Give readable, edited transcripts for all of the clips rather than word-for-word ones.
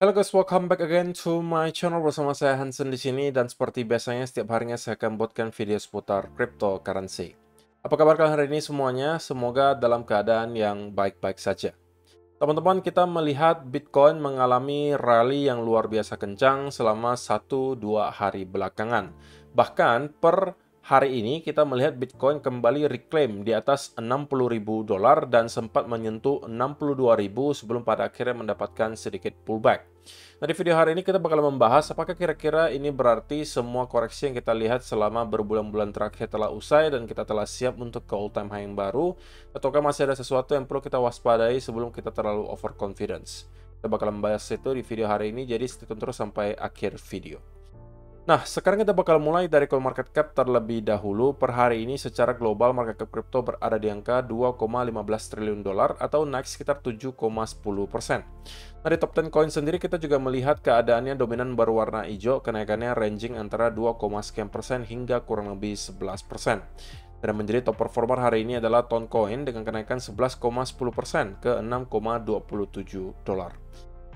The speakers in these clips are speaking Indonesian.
Halo guys, welcome back again to my channel bersama saya Hansen di sini dan seperti biasanya setiap harinya saya akan buatkan video seputar cryptocurrency. Apa kabar kalian hari ini semuanya? Semoga dalam keadaan yang baik-baik saja. Teman-teman, kita melihat Bitcoin mengalami rally yang luar biasa kencang selama 1-2 hari belakangan. Bahkan per hari ini kita melihat Bitcoin kembali reclaim di atas $60.000 dan sempat menyentuh 62.000 sebelum pada akhirnya mendapatkan sedikit pullback. Nah, di video hari ini kita bakal membahas apakah kira-kira ini berarti semua koreksi yang kita lihat selama berbulan-bulan terakhir telah usai dan kita telah siap untuk ke all time high yang baru, ataukah masih ada sesuatu yang perlu kita waspadai sebelum kita terlalu overconfidence. Kita bakal membahas itu di video hari ini, jadi stay tune terus sampai akhir video. Nah, sekarang kita bakal mulai dari CoinMarketCap terlebih dahulu. Per hari ini secara global market cap kripto berada di angka 2,15 triliun dolar atau naik sekitar 7,10%. Nah, di top 10 coin sendiri kita juga melihat keadaannya dominan berwarna hijau, kenaikannya ranging antara 2, sekian persen hingga kurang lebih 11%. Dan menjadi top performer hari ini adalah Toncoin dengan kenaikan 11,10% ke 6,27 dolar.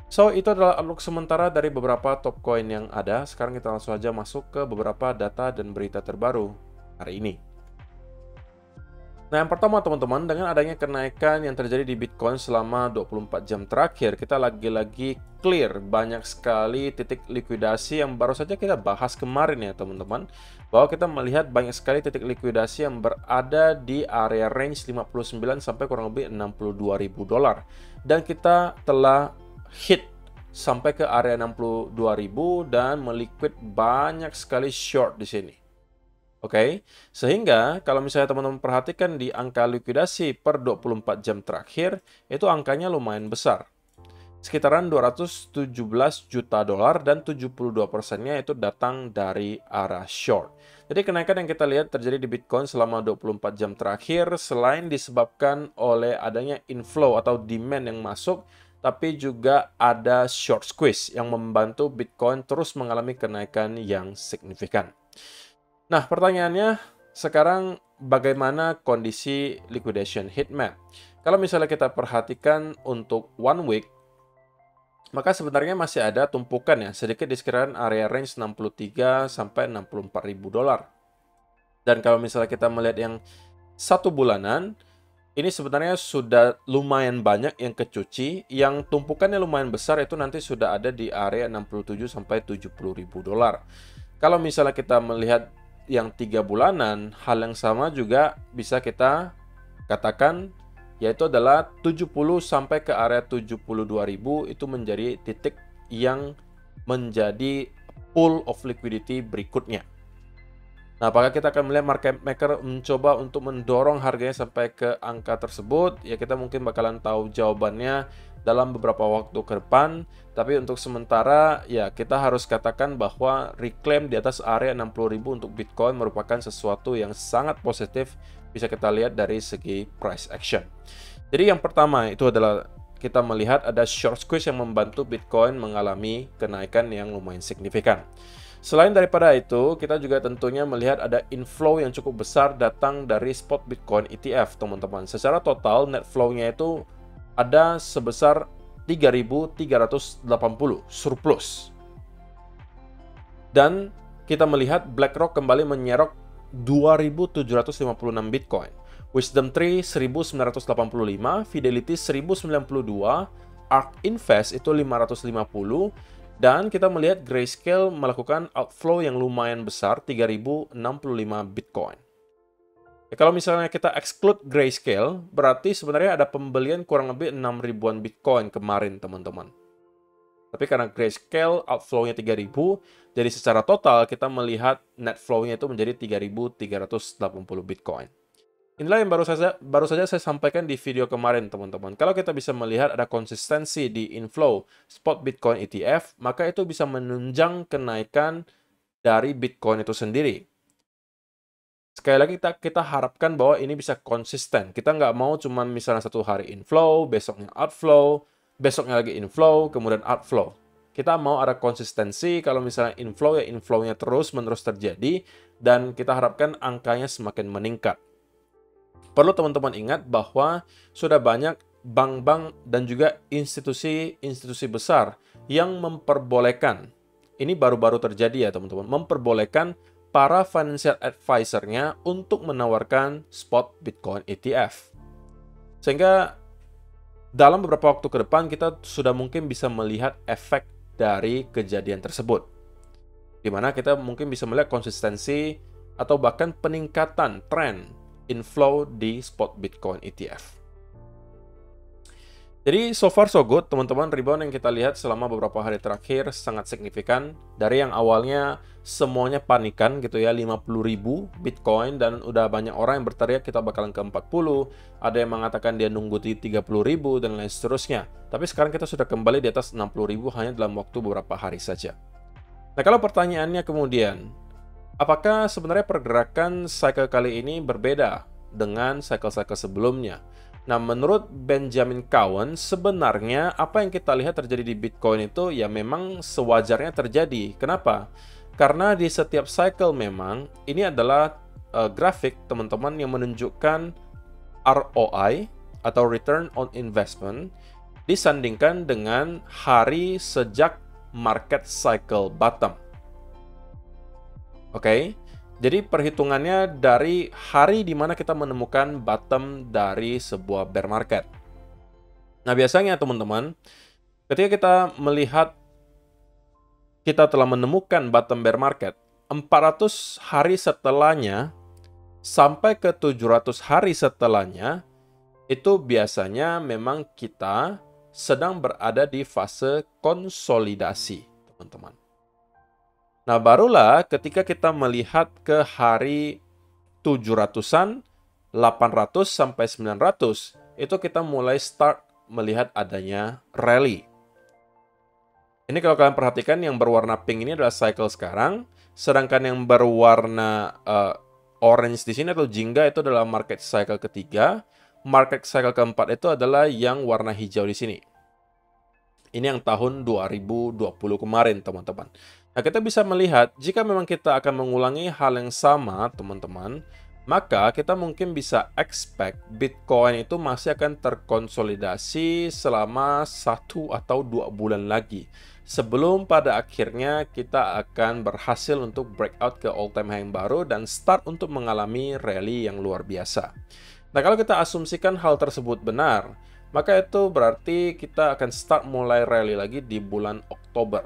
So, itu adalah outlook sementara dari beberapa top coin yang ada. Sekarang kita langsung saja masuk ke beberapa data dan berita terbaru hari ini. Nah, yang pertama teman-teman, dengan adanya kenaikan yang terjadi di Bitcoin selama 24 jam terakhir, kita lagi-lagi clear banyak sekali titik likuidasi yang baru saja kita bahas kemarin ya teman-teman. Bahwa kita melihat banyak sekali titik likuidasi yang berada di area range 59 sampai kurang lebih 62.000 dolar. Dan kita telah hit sampai ke area 62.000 dan meliquid banyak sekali short di sini. Oke, sehingga kalau misalnya teman-teman perhatikan di angka likuidasi per 24 jam terakhir, itu angkanya lumayan besar. Sekitaran 217 juta dolar dan 72%-nya itu datang dari arah short. Jadi kenaikan yang kita lihat terjadi di Bitcoin selama 24 jam terakhir selain disebabkan oleh adanya inflow atau demand yang masuk, tapi juga ada short squeeze yang membantu Bitcoin terus mengalami kenaikan yang signifikan. Nah, pertanyaannya sekarang bagaimana kondisi liquidation heat map? Kalau misalnya kita perhatikan untuk 1 week, maka sebenarnya masih ada tumpukan ya, sedikit di sekitaran area range 63 sampai 64 ribu dolar. Dan kalau misalnya kita melihat yang 1 bulanan, ini sebenarnya sudah lumayan banyak yang kecuci, yang tumpukannya lumayan besar itu nanti sudah ada di area 67 sampai 70 ribu dolar. Kalau misalnya kita melihat yang 3 bulanan, hal yang sama juga bisa kita katakan yaitu adalah 70 sampai ke area 72.000 itu menjadi titik yang menjadi pool of liquidity berikutnya. Nah, apakah kita akan melihat market maker mencoba untuk mendorong harganya sampai ke angka tersebut? Ya, kita mungkin bakalan tahu jawabannya dalam beberapa waktu ke depan. Tapi untuk sementara, ya kita harus katakan bahwa reclaim di atas area 60.000 untuk Bitcoin merupakan sesuatu yang sangat positif. Bisa kita lihat dari segi price action. Jadi yang pertama itu adalah kita melihat ada short squeeze yang membantu Bitcoin mengalami kenaikan yang lumayan signifikan. Selain daripada itu, kita juga tentunya melihat ada inflow yang cukup besar datang dari spot Bitcoin ETF, teman-teman. Secara total, net flow-nya itu ada sebesar 3.380 surplus. Dan kita melihat BlackRock kembali menyerok 2.756 Bitcoin. Wisdom Tree 1.985, Fidelity 1.092, ARK Invest itu 550, dan kita melihat Grayscale melakukan outflow yang lumayan besar, 3.065 Bitcoin. Ya, kalau misalnya kita exclude Grayscale, berarti sebenarnya ada pembelian kurang lebih 6 ribuan Bitcoin kemarin, teman-teman. Tapi karena Grayscale outflow-nya 3.000, jadi secara total kita melihat net flow-nya itu menjadi 3.380 Bitcoin. Inilah yang baru saja saya sampaikan di video kemarin, teman-teman. Kalau kita bisa melihat ada konsistensi di inflow spot Bitcoin ETF, maka itu bisa menunjang kenaikan dari Bitcoin itu sendiri. Sekali lagi kita harapkan bahwa ini bisa konsisten. Kita nggak mau cuma misalnya 1 hari inflow, besoknya outflow, besoknya lagi inflow, kemudian outflow. Kita mau ada konsistensi, kalau misalnya inflow, ya inflow-nya terus-menerus terjadi, dan kita harapkan angkanya semakin meningkat. Perlu teman-teman ingat bahwa sudah banyak bank-bank dan juga institusi-institusi besar yang memperbolehkan, ini baru-baru terjadi ya teman-teman, memperbolehkan para financial advisor-nya untuk menawarkan spot Bitcoin ETF. Sehingga dalam beberapa waktu ke depan kita sudah mungkin bisa melihat efek dari kejadian tersebut. Di mana kita mungkin bisa melihat konsistensi atau bahkan peningkatan tren inflow di spot Bitcoin ETF. Jadi so far so good teman-teman, rebound yang kita lihat selama beberapa hari terakhir sangat signifikan. Dari yang awalnya semuanya panikan gitu ya, 50.000 Bitcoin, dan udah banyak orang yang berteriak kita bakalan ke 40, ada yang mengatakan dia nunggu di 30.000 dan lain seterusnya. Tapi sekarang kita sudah kembali di atas 60.000 hanya dalam waktu beberapa hari saja. Nah kalau pertanyaannya kemudian, apakah sebenarnya pergerakan cycle kali ini berbeda dengan cycle-cycle sebelumnya? Nah, menurut Benjamin Cowen, sebenarnya apa yang kita lihat terjadi di Bitcoin itu ya memang sewajarnya terjadi. Kenapa? Karena di setiap cycle memang ini adalah grafik teman-teman yang menunjukkan ROI atau Return on Investment disandingkan dengan hari sejak market cycle bottom. Oke? Jadi perhitungannya dari hari di mana kita menemukan bottom dari sebuah bear market. Nah biasanya teman-teman, ketika kita melihat kita telah menemukan bottom bear market, 400 hari setelahnya sampai ke 700 hari setelahnya, itu biasanya memang kita sedang berada di fase konsolidasi, teman-teman. Nah, barulah ketika kita melihat ke hari 700-an, 800 sampai 900, itu kita mulai start melihat adanya rally. Ini kalau kalian perhatikan yang berwarna pink ini adalah cycle sekarang, sedangkan yang berwarna orange di sini atau jingga itu adalah market cycle ketiga, market cycle keempat itu adalah yang warna hijau di sini. Ini yang tahun 2020 kemarin, teman-teman. Nah, kita bisa melihat, jika memang kita akan mengulangi hal yang sama, teman-teman, maka kita mungkin bisa expect Bitcoin itu masih akan terkonsolidasi selama 1 atau 2 bulan lagi. Sebelum pada akhirnya kita akan berhasil untuk breakout ke all-time high yang baru dan start untuk mengalami rally yang luar biasa. Nah, kalau kita asumsikan hal tersebut benar, maka itu berarti kita akan start mulai rally lagi di bulan Oktober,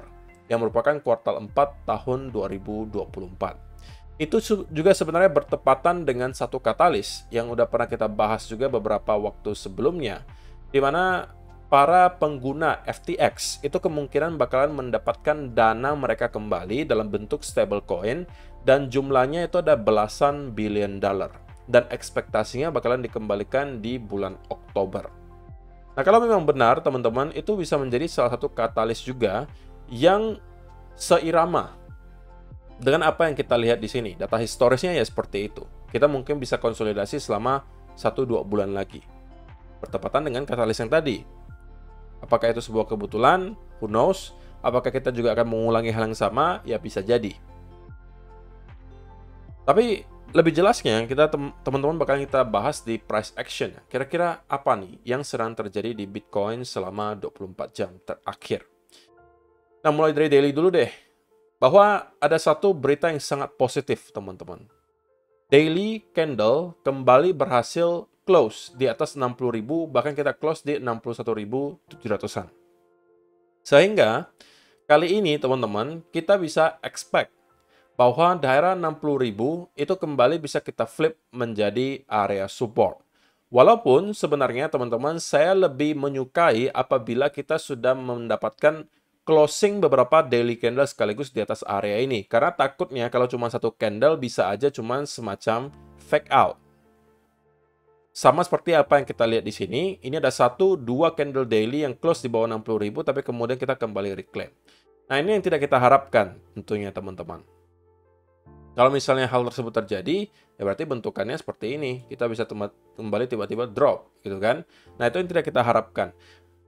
yang merupakan kuartal 4 tahun 2024. Itu juga sebenarnya bertepatan dengan satu katalis yang udah pernah kita bahas juga beberapa waktu sebelumnya, di mana para pengguna FTX itu kemungkinan bakalan mendapatkan dana mereka kembali dalam bentuk stablecoin, dan jumlahnya itu ada belasan billion dollar, dan ekspektasinya bakalan dikembalikan di bulan Oktober. Nah, kalau memang benar, teman-teman, itu bisa menjadi salah satu katalis juga yang seirama dengan apa yang kita lihat di sini. Data historisnya ya seperti itu. Kita mungkin bisa konsolidasi selama 1-2 bulan lagi. Bertepatan dengan katalis yang tadi. Apakah itu sebuah kebetulan? Who knows? Apakah kita juga akan mengulangi hal yang sama? Ya bisa jadi. Tapi lebih jelasnya, teman-teman bakal kita bahas di price action. Kira-kira apa nih yang sedang terjadi di Bitcoin selama 24 jam terakhir? Nah, mulai dari daily dulu deh. Bahwa ada satu berita yang sangat positif, teman-teman. Daily candle kembali berhasil close di atas 60.000, bahkan kita close di 61.700-an. Sehingga, kali ini, teman-teman, kita bisa expect bahwa daerah 60.000 itu kembali bisa kita flip menjadi area support. Walaupun sebenarnya, teman-teman, saya lebih menyukai apabila kita sudah mendapatkan closing beberapa daily candle sekaligus di atas area ini. Karena takutnya kalau cuma satu candle bisa aja cuma semacam fake out. Sama seperti apa yang kita lihat di sini, ini ada 1-2 candle daily yang close di bawah 60.000, tapi kemudian kita kembali reclaim. Nah, ini yang tidak kita harapkan tentunya, teman-teman. Kalau misalnya hal tersebut terjadi, ya berarti bentukannya seperti ini. Kita bisa kembali tiba-tiba drop, gitu kan? Nah, itu yang tidak kita harapkan.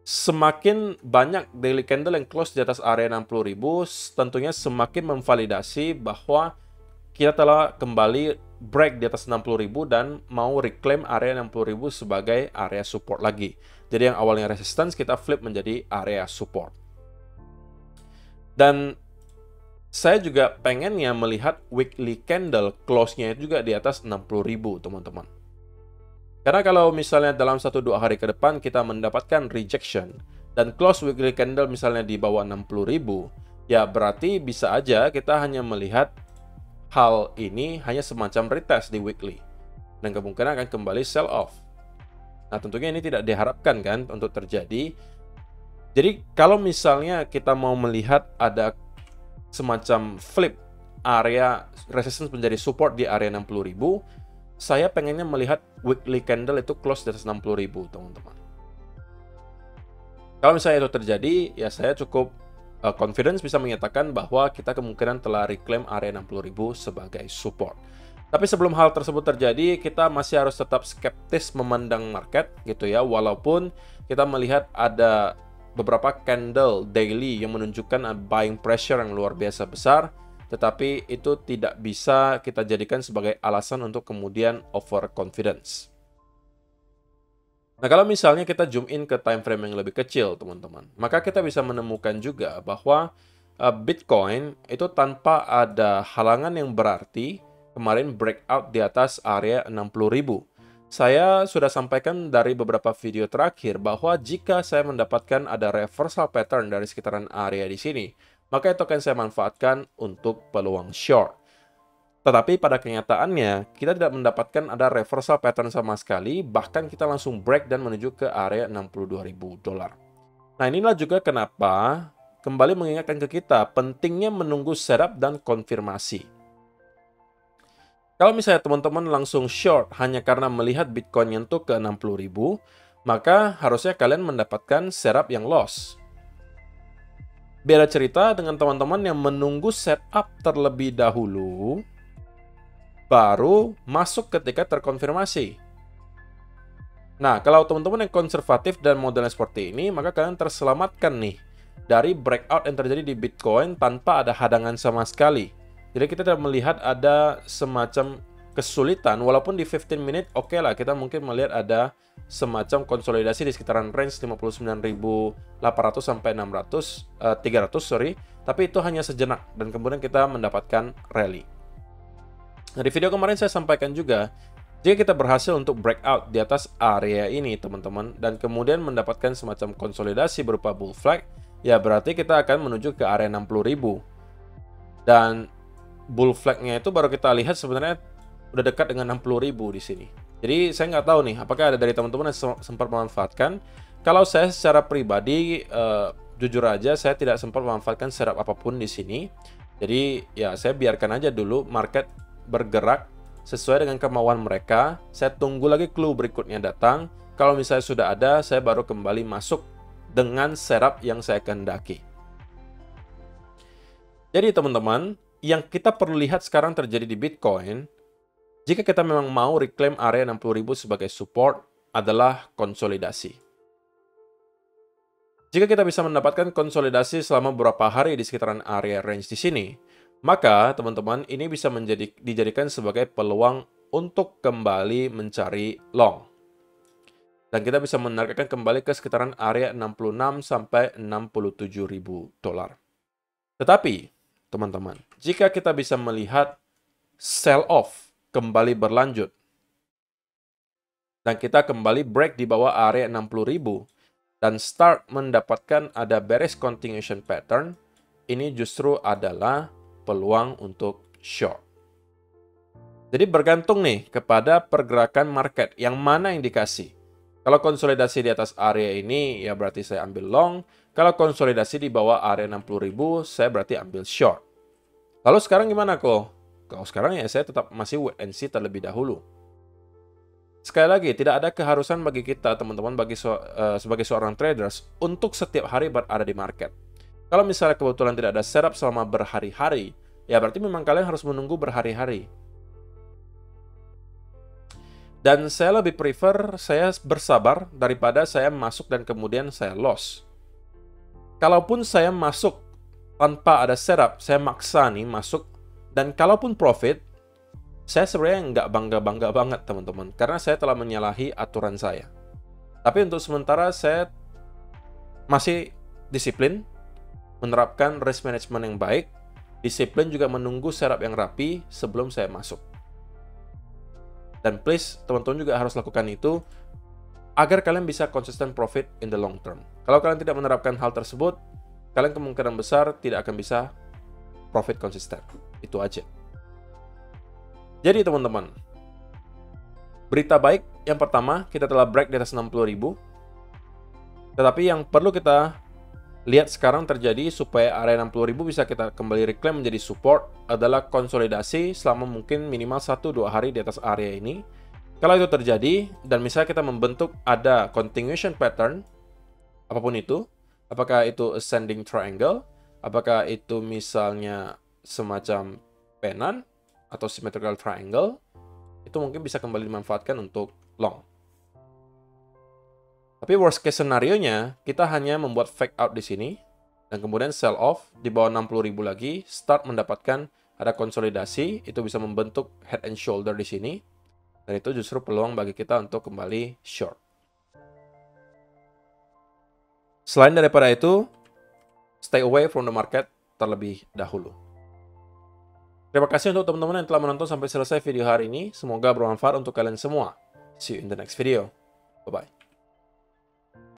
Semakin banyak daily candle yang close di atas area 60.000, tentunya semakin memvalidasi bahwa kita telah kembali break di atas 60.000 dan mau reclaim area 60.000 sebagai area support lagi. Jadi yang awalnya resistance kita flip menjadi area support. Dan saya juga pengennya melihat weekly candle close-nya itu juga di atas 60.000, teman-teman. Karena kalau misalnya dalam 1-2 hari ke depan kita mendapatkan rejection dan close weekly candle misalnya di bawah 60.000, ya berarti bisa aja kita hanya melihat hal ini hanya semacam retest di weekly dan kemungkinan akan kembali sell off. Nah, tentunya ini tidak diharapkan kan untuk terjadi. Jadi kalau misalnya kita mau melihat ada semacam flip area resistance menjadi support di area 60.000, saya pengennya melihat weekly candle itu close di atas 60.000, teman-teman. Kalau misalnya itu terjadi, ya saya cukup confidence bisa menyatakan bahwa kita kemungkinan telah reclaim area 60.000 sebagai support. Tapi sebelum hal tersebut terjadi, kita masih harus tetap skeptis memandang market gitu ya, walaupun kita melihat ada beberapa candle daily yang menunjukkan buying pressure yang luar biasa besar, tetapi itu tidak bisa kita jadikan sebagai alasan untuk kemudian overconfidence. Nah, kalau misalnya kita zoom in ke time frame yang lebih kecil, teman-teman, maka kita bisa menemukan juga bahwa Bitcoin itu tanpa ada halangan yang berarti kemarin breakout di atas area 60.000. Saya sudah sampaikan dari beberapa video terakhir bahwa jika saya mendapatkan ada reversal pattern dari sekitaran area di sini, maka itu akan saya manfaatkan untuk peluang short. Tetapi pada kenyataannya, kita tidak mendapatkan ada reversal pattern sama sekali, bahkan kita langsung break dan menuju ke area $62.000. Nah, inilah juga kenapa kembali mengingatkan ke kita pentingnya menunggu setup dan konfirmasi. Kalau misalnya teman-teman langsung short hanya karena melihat Bitcoin nyentuh ke 60.000, maka harusnya kalian mendapatkan setup yang loss. Beda cerita dengan teman-teman yang menunggu setup terlebih dahulu, baru masuk ketika terkonfirmasi. Nah, kalau teman-teman yang konservatif dan modelnya seperti ini, maka kalian terselamatkan nih dari breakout yang terjadi di Bitcoin tanpa ada hadangan sama sekali. Jadi kita tidak melihat ada semacam kesulitan, walaupun di 15 menit oke lah, kita mungkin melihat ada semacam konsolidasi di sekitaran range 59.800 sampai 300, sorry. Tapi itu hanya sejenak, dan kemudian kita mendapatkan rally. Nah, di video kemarin saya sampaikan juga, jika kita berhasil untuk breakout di atas area ini, teman-teman, dan kemudian mendapatkan semacam konsolidasi berupa bull flag, ya berarti kita akan menuju ke area 60.000. Dan bull flag-nya itu baru kita lihat sebenarnya udah dekat dengan 60.000 di sini. Jadi saya nggak tahu nih, apakah ada dari teman-teman yang sempat memanfaatkan. Kalau saya secara pribadi, jujur aja saya tidak sempat memanfaatkan setup apapun di sini. Jadi ya saya biarkan aja dulu market bergerak sesuai dengan kemauan mereka. Saya tunggu lagi clue berikutnya datang. Kalau misalnya sudah ada, saya baru kembali masuk dengan setup yang saya kehendaki. Jadi teman-teman, yang kita perlu lihat sekarang terjadi di Bitcoin, jika kita memang mau reclaim area 60.000 sebagai support, adalah konsolidasi. Jika kita bisa mendapatkan konsolidasi selama beberapa hari di sekitaran area range di sini, maka teman-teman ini bisa dijadikan sebagai peluang untuk kembali mencari long. Dan kita bisa menargetkan kembali ke sekitaran area 66 sampai $67.000. Tetapi teman-teman, jika kita bisa melihat sell off kembali berlanjut dan kita kembali break di bawah area 60.000 dan start mendapatkan ada bearish continuation pattern, ini justru adalah peluang untuk short. Jadi bergantung nih kepada pergerakan market, yang mana yang dikasih. Kalau konsolidasi di atas area ini, ya berarti saya ambil long. Kalau konsolidasi di bawah area 60.000, saya berarti ambil short. Lalu sekarang gimana kok? Kalau sekarang ya saya tetap masih wait and see terlebih dahulu. Sekali lagi, tidak ada keharusan bagi kita, teman-teman, sebagai seorang traders, untuk setiap hari berada di market. Kalau misalnya kebetulan tidak ada setup selama berhari-hari, ya berarti memang kalian harus menunggu berhari-hari. Dan saya lebih prefer saya bersabar daripada saya masuk dan kemudian saya loss. Kalaupun saya masuk tanpa ada setup, saya maksa nih masuk, dan kalaupun profit, saya sebenarnya nggak bangga-bangga banget, teman-teman, karena saya telah menyalahi aturan saya. Tapi untuk sementara saya masih disiplin, menerapkan risk management yang baik, disiplin juga menunggu setup yang rapi sebelum saya masuk. Dan please, teman-teman juga harus lakukan itu agar kalian bisa konsisten profit in the long term. Kalau kalian tidak menerapkan hal tersebut, kalian kemungkinan besar tidak akan bisa profit konsisten. Itu aja. Jadi teman-teman, berita baik yang pertama, kita telah break di atas 60.000. Tetapi yang perlu kita lihat sekarang terjadi supaya area 60.000 bisa kita kembali reclaim menjadi support adalah konsolidasi selama mungkin minimal 1-2 hari di atas area ini. Kalau itu terjadi, dan misalnya kita membentuk ada continuation pattern, apapun itu, apakah itu ascending triangle, apakah itu misalnya semacam penan, atau symmetrical triangle, itu mungkin bisa kembali dimanfaatkan untuk long. Tapi worst case scenario-nya, kita hanya membuat fake out di sini, dan kemudian sell off di bawah 60.000 lagi, start mendapatkan ada konsolidasi, itu bisa membentuk head and shoulder di sini, dan itu justru peluang bagi kita untuk kembali short. Selain daripada itu, stay away from the market terlebih dahulu. Terima kasih untuk teman-teman yang telah menonton sampai selesai video hari ini. Semoga bermanfaat untuk kalian semua. See you in the next video. Bye-bye.